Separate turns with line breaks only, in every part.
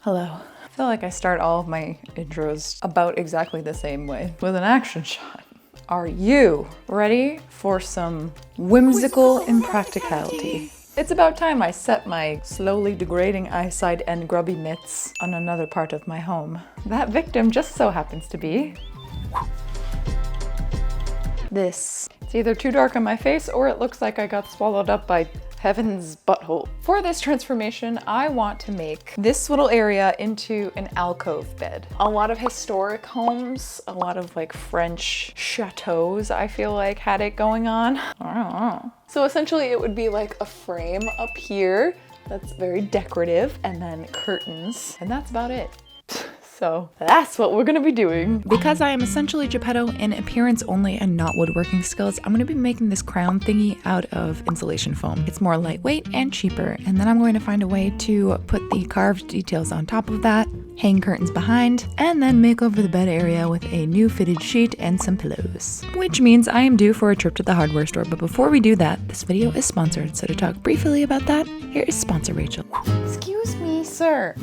Hello. I feel like I start all of my intros about exactly the same way, with an action shot. Are you ready for some whimsical impracticality? It's about time I set my slowly degrading eyesight and grubby mitts on another part of my home. That victim just so happens to be this. It's either too dark on my face or it looks like I got swallowed up by heaven's butthole. For this transformation, I want to make this little area into an alcove bed. A lot of historic homes, a lot of like French chateaus, I feel like had it going on. I don't know. So essentially it would be like a frame up here that's very decorative and then curtains, and that's about it. So that's what we're gonna be doing. Because I am essentially Geppetto in appearance only and not woodworking skills, I'm gonna be making this crown thingy out of insulation foam. It's more lightweight and cheaper, and then I'm going to find a way to put the carved details on top of that, hang curtains behind, and then make over the bed area with a new fitted sheet and some pillows. Which means I am due for a trip to the hardware store, but before we do that, this video is sponsored, so to talk briefly about that, here is sponsor Rachel. Excuse me, sir.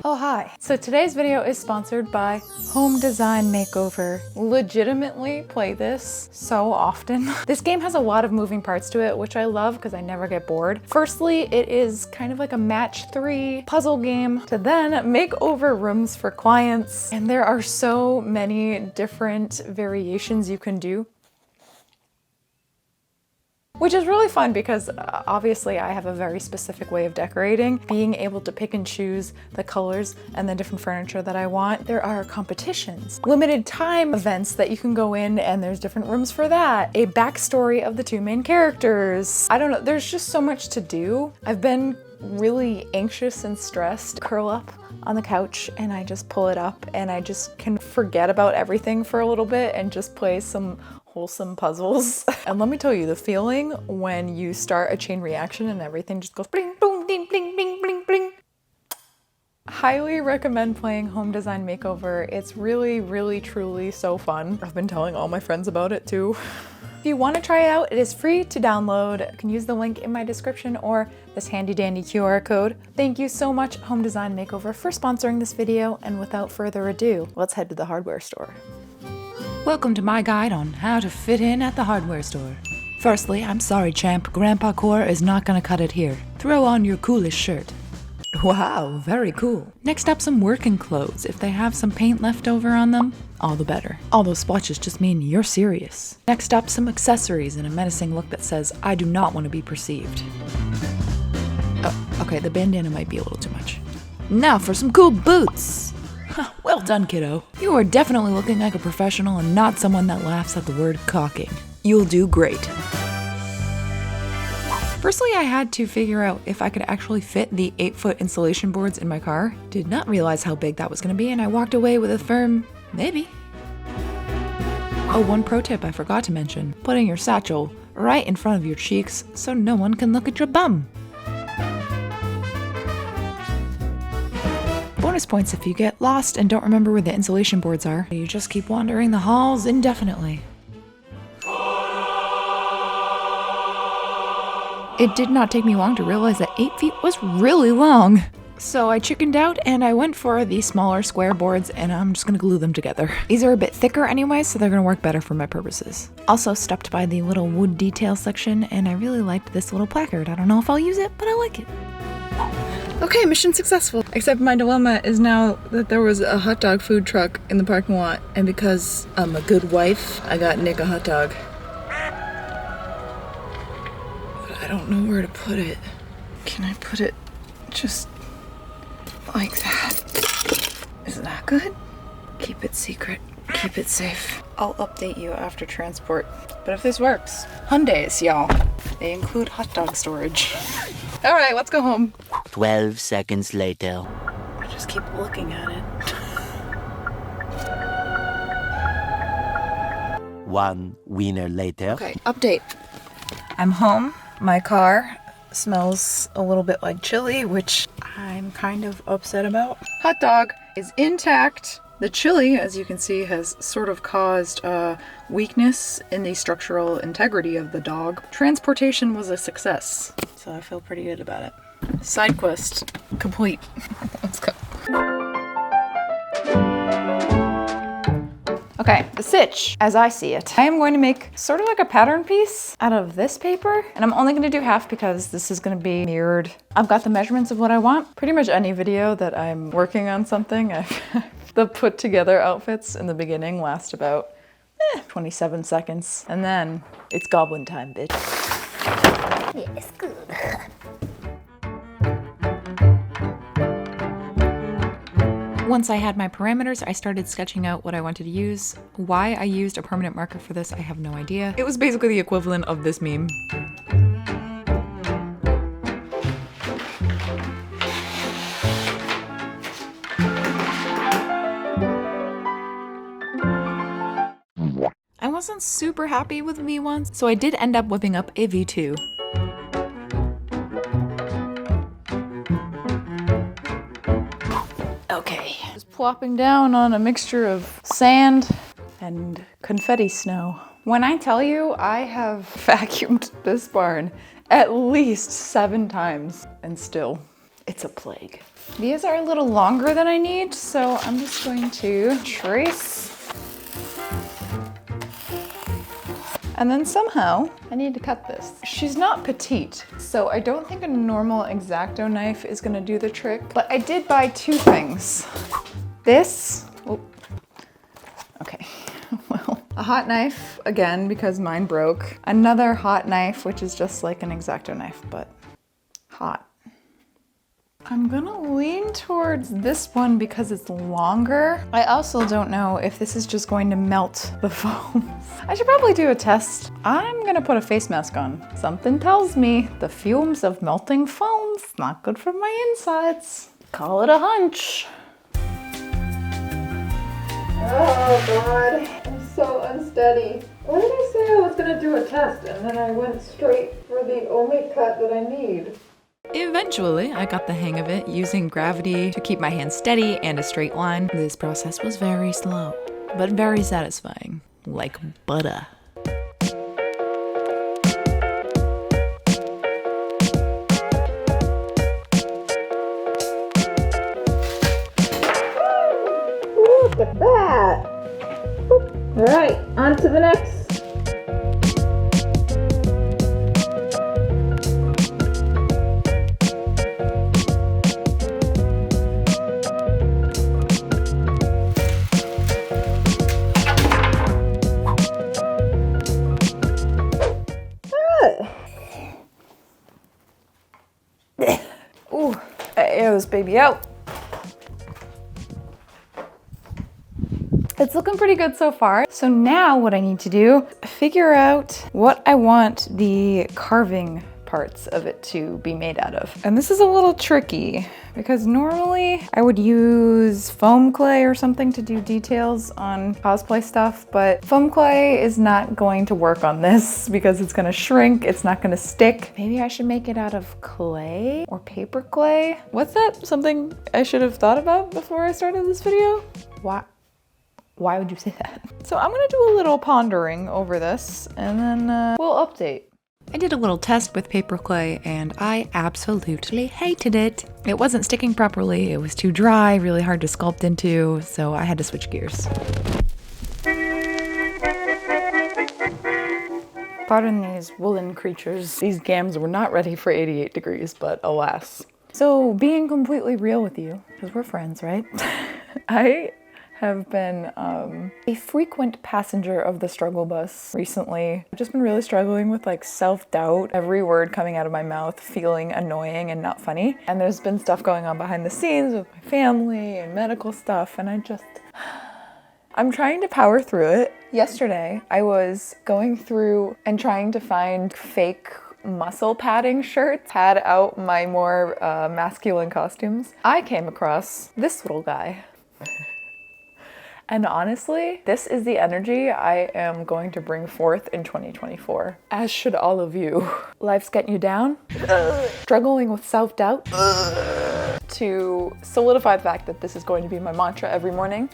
Oh, hi. So today's video is sponsored by Home Design Makeover. Legitimately play this so often. This game has a lot of moving parts to it, which I love because I never get bored. Firstly, it is kind of like a match 3 puzzle game to then make over rooms for clients. And there are so many different variations you can do, which is really fun because obviously I have a very specific way of decorating. Being able to pick and choose the colors and the different furniture that I want. There are competitions, limited time events that you can go in, and there's different rooms for that. A backstory of the 2 main characters. I don't know, there's just so much to do. I've been really anxious and stressed. Curl up on the couch and I just pull it up and I just can forget about everything for a little bit and just play some wholesome puzzles. And let me tell you, the feeling when you start a chain reaction and everything just goes bling, boom, ding, bling, bling, bling, bling. Highly recommend playing Home Design Makeover. It's really, really, truly so fun. I've been telling all my friends about it too. If you want to try it out, it is free to download. You can use the link in my description or this handy dandy QR code. Thank you so much, Home Design Makeover, for sponsoring this video. And without further ado, let's head to the hardware store. Welcome to my guide on how to fit in at the hardware store. Firstly, I'm sorry champ, Grandpa Core is not gonna cut it here. Throw on your coolest shirt. Wow, very cool. Next up, some working clothes. If they have some paint left over on them, all the better. All those splotches just mean you're serious. Next up, some accessories and a menacing look that says, I do not want to be perceived. Oh, okay, the bandana might be a little too much. Now for some cool boots. Well done, kiddo. You are definitely looking like a professional and not someone that laughs at the word caulking. You'll do great. Firstly, I had to figure out if I could actually fit the 8-foot insulation boards in my car. Did not realize how big that was gonna be, and I walked away with a firm, maybe. Oh, one pro tip I forgot to mention. Putting your satchel right in front of your cheeks so no one can look at your bum. Bonus points if you get lost and don't remember where the insulation boards are. You just keep wandering the halls indefinitely. It did not take me long to realize that 8 feet was really long. So I chickened out and I went for the smaller square boards, and I'm just gonna glue them together. These are a bit thicker anyway, so they're gonna work better for my purposes. Also stopped by the little wood detail section, and I really liked this little placard. I don't know if I'll use it, but I like it. Okay, mission successful. Except my dilemma is now that there was a hot dog food truck in the parking lot, and because I'm a good wife, I got Nick a hot dog. But I don't know where to put it. Can I put it just like that? Is that good? Keep it secret. Keep it safe. I'll update you after transport. But if this works, Hyundais, y'all. They include hot dog storage. All right, let's go home.
12 seconds later.
I just keep looking at it.
1 wiener later.
Okay, update. I'm home. My car smells a little bit like chili, which I'm kind of upset about. Hot dog is intact. The chili, as you can see, has sort of caused weakness in the structural integrity of the dog. Transportation was a success, so I feel pretty good about it. Side quest complete. Let's go. Okay, the sitch, as I see it, I am going to make sort of like a pattern piece out of this paper, and I'm only going to do half because this is going to be mirrored. I've got the measurements of what I want. Pretty much any video that I'm working on something, the put together outfits in the beginning last about 27 seconds, and then it's goblin time, bitch.
Yes, good.
Once I had my parameters, I started sketching out what I wanted to use. Why I used a permanent marker for this, I have no idea. It was basically the equivalent of this meme. I wasn't super happy with V1s, so I did end up whipping up a V2. Okay, just plopping down on a mixture of sand and confetti snow. When I tell you I have vacuumed this barn at least 7 times, and still, it's a plague. These are a little longer than I need, so I'm just going to trace. And then somehow, I need to cut this. She's not petite, so I don't think a normal X-Acto knife is gonna do the trick, but I did buy 2 things. This, oh, okay, well, a hot knife, again, because mine broke. Another hot knife, which is just like an X-Acto knife, but hot. I'm gonna lean towards this one because it's longer. I also don't know if this is just going to melt the foam. I should probably do a test. I'm gonna put a face mask on. Something tells me the fumes of melting foam's not good for my insides. Call it a hunch. Oh God, I'm so unsteady. Why did I say I was gonna do a test and then I went straight for the only cut that I need? Eventually, I got the hang of it, using gravity to keep my hand steady and a straight line. This process was very slow, but very satisfying, like butter.
Look at that. All right, on to the next.
Ooh, air this baby out. It's looking pretty good so far. So now what I need to do, figure out what I want the carving parts of it to be made out of. And this is a little tricky because normally I would use foam clay or something to do details on cosplay stuff, but foam clay is not going to work on this because it's gonna shrink, it's not gonna stick. Maybe I should make it out of clay or paper clay. What's that? Something I should have thought about before I started this video? Why would you say that? So I'm gonna do a little pondering over this and then we'll update. I did a little test with paper clay and I absolutely hated it. It wasn't sticking properly, it was too dry, really hard to sculpt into, so I had to switch gears. Pardon these woolen creatures. These gams were not ready for 88 degrees, but alas. So being completely real with you, because we're friends, right? I have been a frequent passenger of the struggle bus recently. I've just been really struggling with like self-doubt, every word coming out of my mouth feeling annoying and not funny. And there's been stuff going on behind the scenes with my family and medical stuff, and I'm trying to power through it. Yesterday, I was going through and trying to find fake muscle padding shirts, pad out my more masculine costumes. I came across this little guy. And honestly, this is the energy I am going to bring forth in 2024, as should all of you. Life's getting you down, struggling with self-doubt, to solidify the fact that this is going to be my mantra every morning.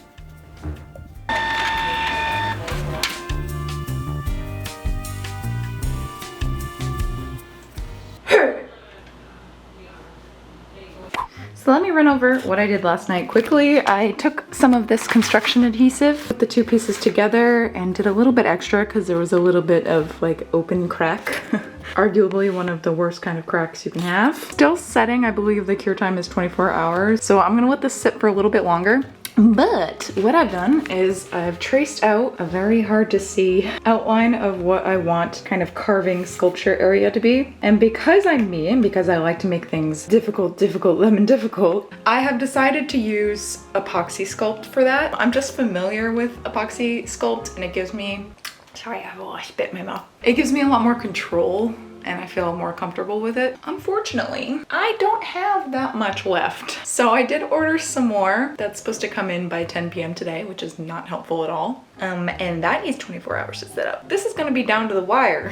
So let me run over what I did last night quickly. I took some of this construction adhesive, put the two pieces together, and did a little bit extra because there was a little bit of like open crack. Arguably one of the worst kind of cracks you can have. Still setting, I believe the cure time is 24 hours. So I'm gonna let this sit for a little bit longer. But what I've done is I've traced out a very hard to see outline of what I want kind of carving sculpture area to be. And because I'm me and because I like to make things difficult, lemon difficult, I have decided to use epoxy sculpt for that. I'm just familiar with epoxy sculpt and it gives me, sorry, I have a lot of spit in my mouth. It gives me a lot more control and I feel more comfortable with it. Unfortunately, I don't have that much left. So I did order some more. That's supposed to come in by 10 p.m. today, which is not helpful at all. And that needs 24 hours to set up. This is gonna be down to the wire,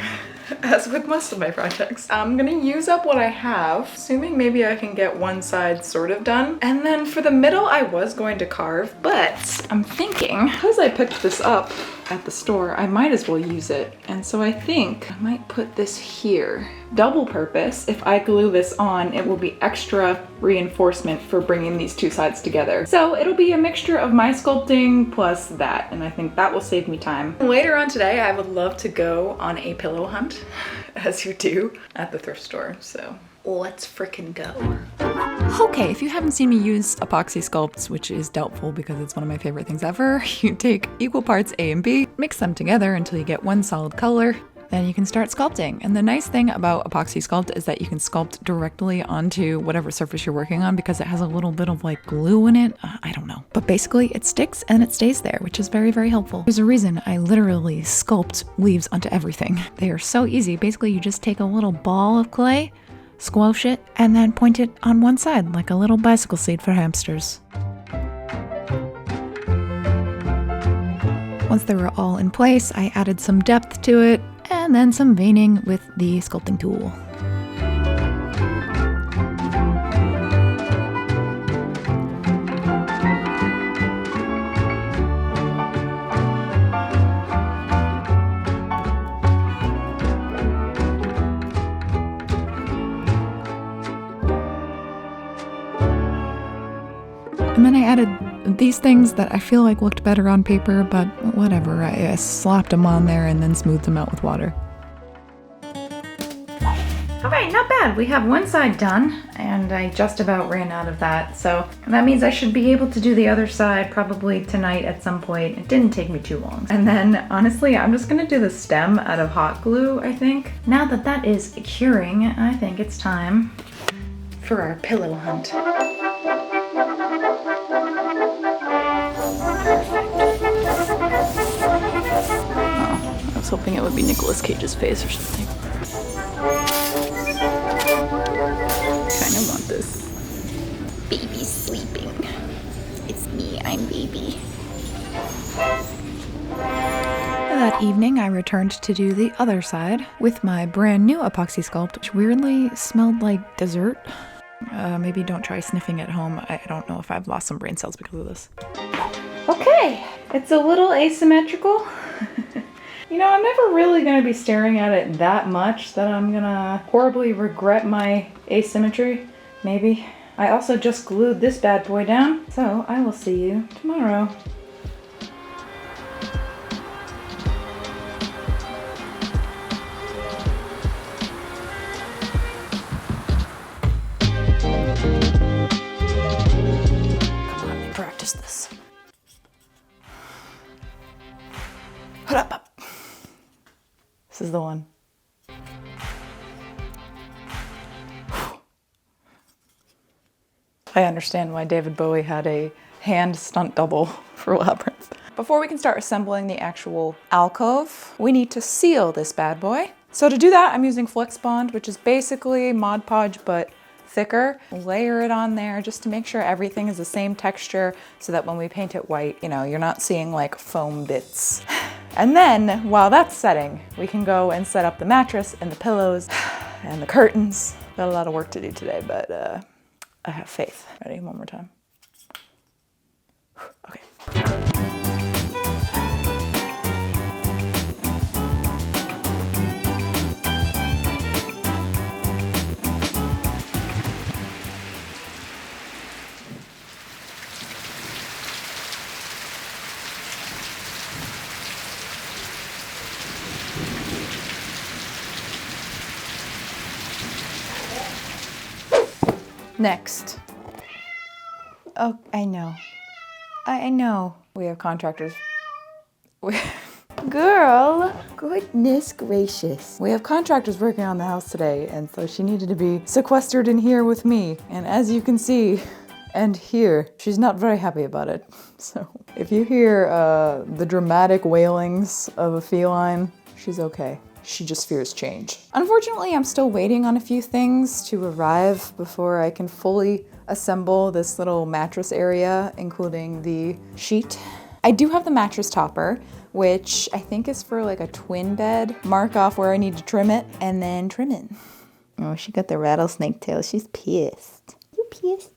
as with most of my projects. I'm gonna use up what I have, assuming maybe I can get one side sort of done. And then for the middle, I was going to carve, but I'm thinking, because I picked this up at the store, I might as well use it. And so I think I might put this here. Double purpose. If I glue this on, it will be extra reinforcement for bringing these two sides together. So it'll be a mixture of my sculpting plus that, and I think that will save me time. Later on today, I would love to go on a pillow hunt, as you do at the thrift store, so let's frickin' go. Okay, if you haven't seen me use epoxy sculpts, which is doubtful because it's one of my favorite things ever, you take equal parts A and B, mix them together until you get one solid color, then you can start sculpting. And the nice thing about epoxy sculpt is that you can sculpt directly onto whatever surface you're working on because it has a little bit of like glue in it. I don't know. But basically it sticks and it stays there, which is very, very helpful. There's a reason I literally sculpt leaves onto everything. They are so easy. Basically you just take a little ball of clay, squash it, and then point it on one side like a little bicycle seat for hamsters. Once they were all in place, I added some depth to it and then some veining with the sculpting tool. And then I added these things that I feel like looked better on paper, but whatever. I slapped them on there and then smoothed them out with water. All right, not bad. We have one side done, and I just about ran out of that. So that means I should be able to do the other side probably tonight at some point. It didn't take me too long. And then honestly, I'm just gonna do the stem out of hot glue, I think. Now that that is curing, I think it's time for our pillow hunt. I was hoping it would be Nicolas Cage's face or something. Kinda want this. Baby's sleeping. It's me, I'm baby. That evening, I returned to do the other side with my brand new epoxy sculpt, which weirdly smelled like dessert. Maybe don't try sniffing at home. I don't know if I've lost some brain cells because of this. Okay, it's a little asymmetrical. You know, I'm never really gonna be staring at it that much that I'm gonna horribly regret my asymmetry, maybe. I also just glued this bad boy down, so I will see you tomorrow. Come on, let me practice this. Put up. This is the one. I understand why David Bowie had a hand stunt double for Labyrinth. Before we can start assembling the actual alcove, we need to seal this bad boy. So to do that, I'm using Flex Bond, which is basically Mod Podge, but thicker. Layer it on there just to make sure everything is the same texture so that when we paint it white, you know, you're not seeing like foam bits. And then, while that's setting, we can go and set up the mattress and the pillows and the curtains. Got a lot of work to do today, but I have faith. Ready? One more time. Okay. Next. Oh, I know. I know. We have contractors. Girl, goodness gracious. We have contractors working on the house today, and so she needed to be sequestered in here with me. And as you can see and hear, she's not very happy about it. So if you hear the dramatic wailings of a feline, she's okay. She just fears change. Unfortunately, I'm still waiting on a few things to arrive before I can fully assemble this little mattress area, including the sheet. I do have the mattress topper, which I think is for like a twin bed. Mark off where I need to trim it and then trim it. Oh, she got the rattlesnake tail. She's pissed. You pissed?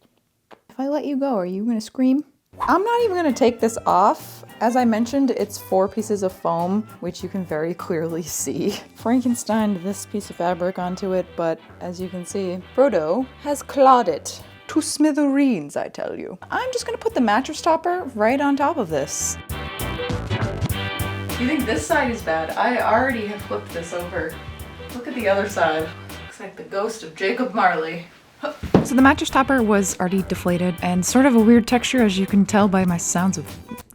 If I let you go, are you gonna scream? I'm not even gonna take this off. As I mentioned, it's 4 pieces of foam, which you can very clearly see. Frankensteined this piece of fabric onto it, but as you can see, Frodo has clawed it to smithereens, I tell you. I'm just gonna put the mattress topper right on top of this. You think this side is bad? I already have flipped this over. Look at the other side. Looks like the ghost of Jacob Marley. So the mattress topper was already deflated and sort of a weird texture, as you can tell by my sounds of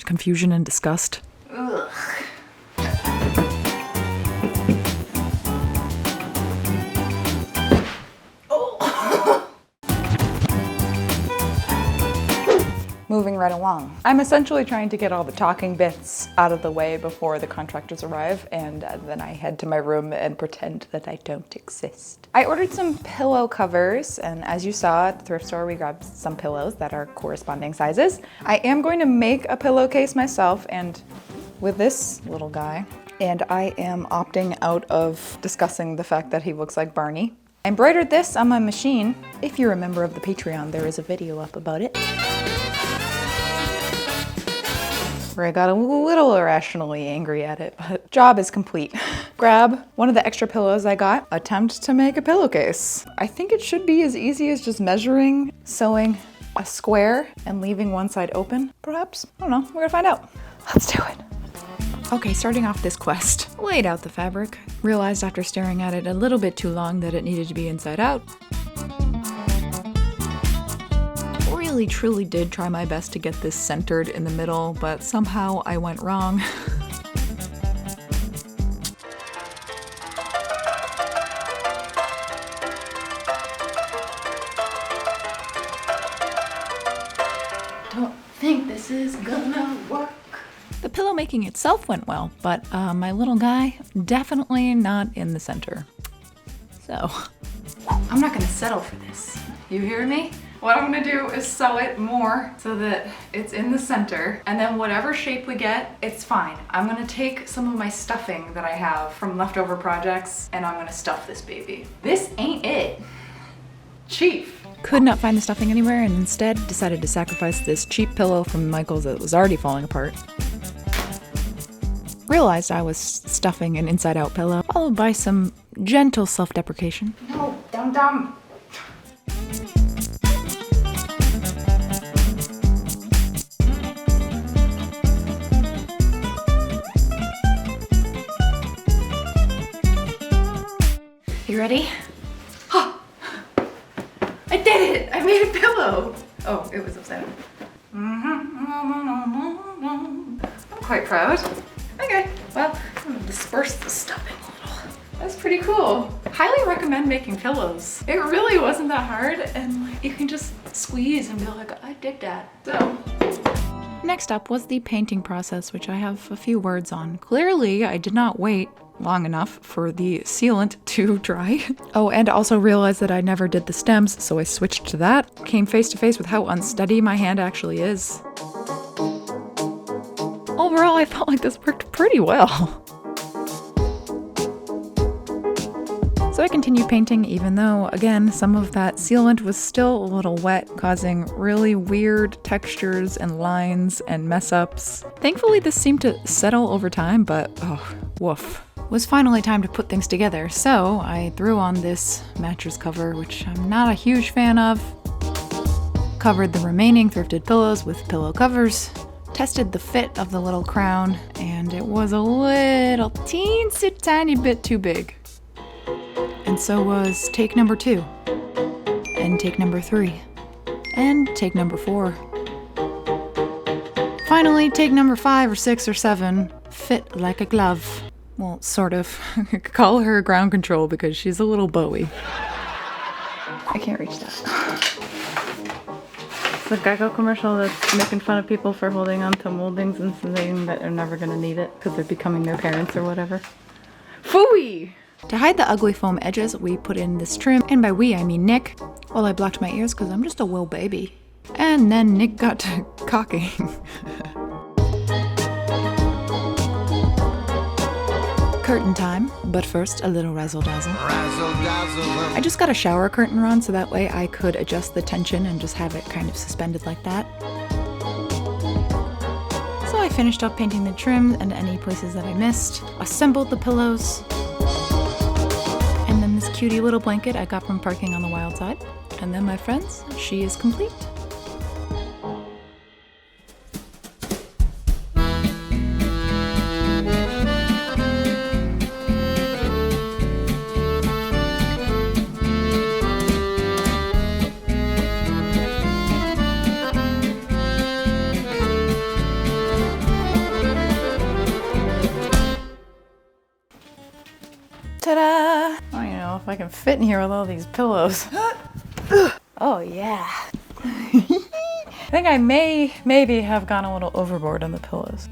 confusion and disgust. Ugh. Moving right along. I'm essentially trying to get all the talking bits out of the way before the contractors arrive, and then I head to my room and pretend that I don't exist. I ordered some pillow covers, and as you saw at the thrift store, we grabbed some pillows that are corresponding sizes. I am going to make a pillowcase myself, and with this little guy, and I am opting out of discussing the fact that he looks like Barney. I embroidered this on my machine. If you're a member of the Patreon, there is a video up about it, where I got a little irrationally angry at it, but job is complete. Grab one of the extra pillows I got, attempt to make a pillowcase. I think it should be as easy as just measuring, sewing a square, and leaving one side open, perhaps? I don't know, we're gonna find out. Let's do it. Okay, starting off this quest. Laid out the fabric, realized after staring at it a little bit too long that it needed to be inside out. Really truly did try my best to get this centered in the middle, but somehow I went wrong. Don't think this is gonna work. The pillow making itself went well, but my little guy, definitely not in the center. So, I'm not gonna settle for this. You hear me? What I'm gonna do is sew it more so that it's in the center, and then whatever shape we get, it's fine. I'm gonna take some of my stuffing that I have from leftover projects, and I'm gonna stuff this baby. This ain't it. Chief. Could not find the stuffing anywhere, and instead decided to sacrifice this cheap pillow from Michael's that was already falling apart. Realized I was stuffing an inside-out pillow, followed by some gentle self-deprecation. No, dumb. You ready? Oh, I did it! I made a pillow! Oh, it was upside down. I'm quite proud. Okay, well, I'm gonna disperse the stuffing a little. That's pretty cool. Highly recommend making pillows. It really wasn't that hard, and like, you can just squeeze and be like, I did that. So. Next up was the painting process, which I have a few words on. Clearly, I did not wait long enough for the sealant to dry. Oh, and also realized that I never did the stems, so I switched to that. Came face to face with how unsteady my hand actually is. Overall, I felt like this worked pretty well. So I continued painting, even though, again, some of that sealant was still a little wet, causing really weird textures and lines and mess-ups. Thankfully, this seemed to settle over time, but oh, woof. It was finally time to put things together, so I threw on this mattress cover, which I'm not a huge fan of. Covered the remaining thrifted pillows with pillow covers. Tested the fit of the little crown, and it was a little teensy tiny bit too big. And so was take number 2. and take number 3. And take number 4. Finally, take number 5 or 6 or 7. Fit like a glove. Well, sort of. Call her ground control because she's a little Bowie. I can't reach that. It's a Geico commercial that's making fun of people for holding on to moldings and saying that they're never gonna need it because they're becoming their parents or whatever. Phooey! To hide the ugly foam edges, we put in this trim, and by we I mean Nick. Well, I blocked my ears because I'm just a little baby. And then Nick got to cocking. Curtain time, but first a little razzle dazzle. I just got a shower curtain on so that way I could adjust the tension and just have it kind of suspended like that. So I finished up painting the trim and any places that I missed, assembled the pillows, and then this cutie little blanket I got from parking on the wild side. And then my friends, she is complete. Ta-da! I don't even know if I can fit in here with all these pillows. Oh yeah. I think I maybe have gone a little overboard on the pillows.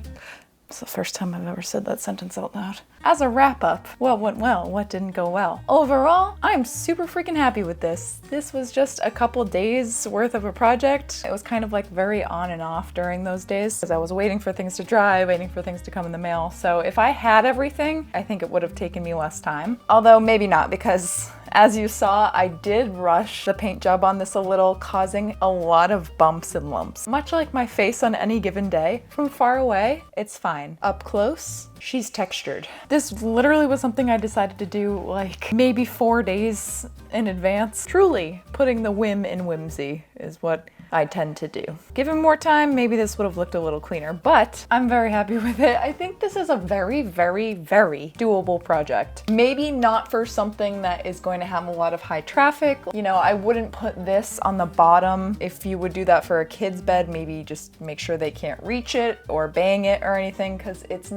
It's the first time I've ever said that sentence out loud. As a wrap up, what went well, what didn't go well? Overall, I'm super freaking happy with this. This was just a couple days worth of a project. It was kind of like very on and off during those days because I was waiting for things to dry, waiting for things to come in the mail. So if I had everything, I think it would have taken me less time. Although maybe not, because as you saw, I did rush the paint job on this a little, causing a lot of bumps and lumps. Much like my face on any given day. From far away, it's fine. Up close, she's textured. This literally was something I decided to do like maybe 4 days in advance. Truly, putting the whim in whimsy is what I tend to do. Given more time, maybe this would have looked a little cleaner, but I'm very happy with it. I think this is a very, very, very doable project. Maybe not for something that is going to have a lot of high traffic. You know, I wouldn't put this on the bottom. If you would do that for a kid's bed, maybe just make sure they can't reach it or bang it or anything, because it's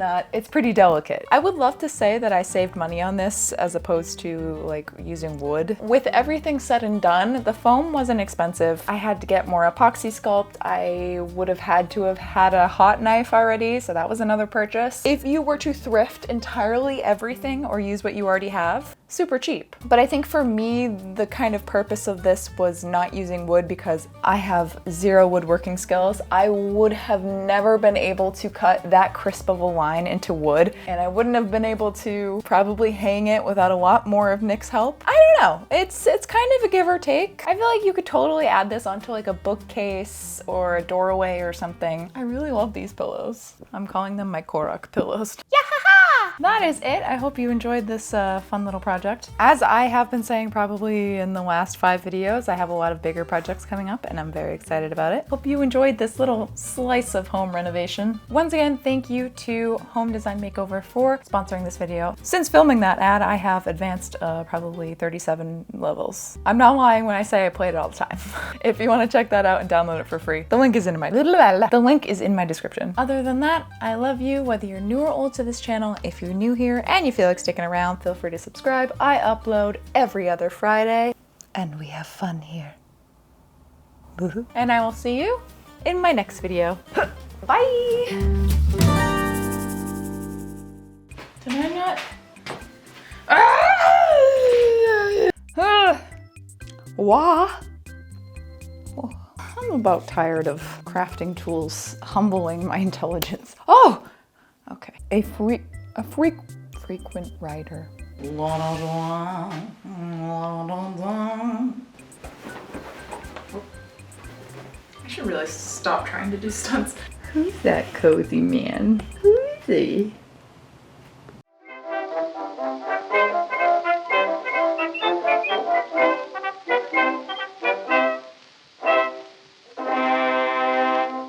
pretty delicate. I would love to say that I saved money on this as opposed to like using wood. With everything said and done, the foam wasn't expensive. I had to get more epoxy sculpt. I would have had to have had a hot knife already, so that was another purchase. If you were to thrift entirely everything or use what you already have, super cheap. But I think for me, the kind of purpose of this was not using wood because I have zero woodworking skills. I would have never been able to cut that crisp of a line into wood, and I wouldn't have been able to probably hang it without a lot more of Nick's help. I don't know. It's kind of a give or take. I feel like you could totally add this onto like a bookcase or a doorway or something. I really love these pillows. I'm calling them my Korok pillows. That is it. I hope you enjoyed this fun little project. As I have been saying probably in the last 5 videos, I have a lot of bigger projects coming up and I'm very excited about it. Hope you enjoyed this little slice of home renovation. Once again, thank you to Home Design Makeover for sponsoring this video. Since filming that ad, I have advanced probably 37 levels. I'm not lying when I say I play it all the time. If you want to check that out and download it for free, the link is in my description. Other than that, I love you whether you're new or old to this channel. If you're new here and you feel like sticking around, feel free to subscribe. I upload every other Friday and we have fun here. And I will see you in my next video. Bye! Did I not? Wah! Oh, I'm about tired of crafting tools humbling my intelligence. Oh! Okay. A frequent writer. I should really stop trying to do stunts. Who's that cozy man? Who is he?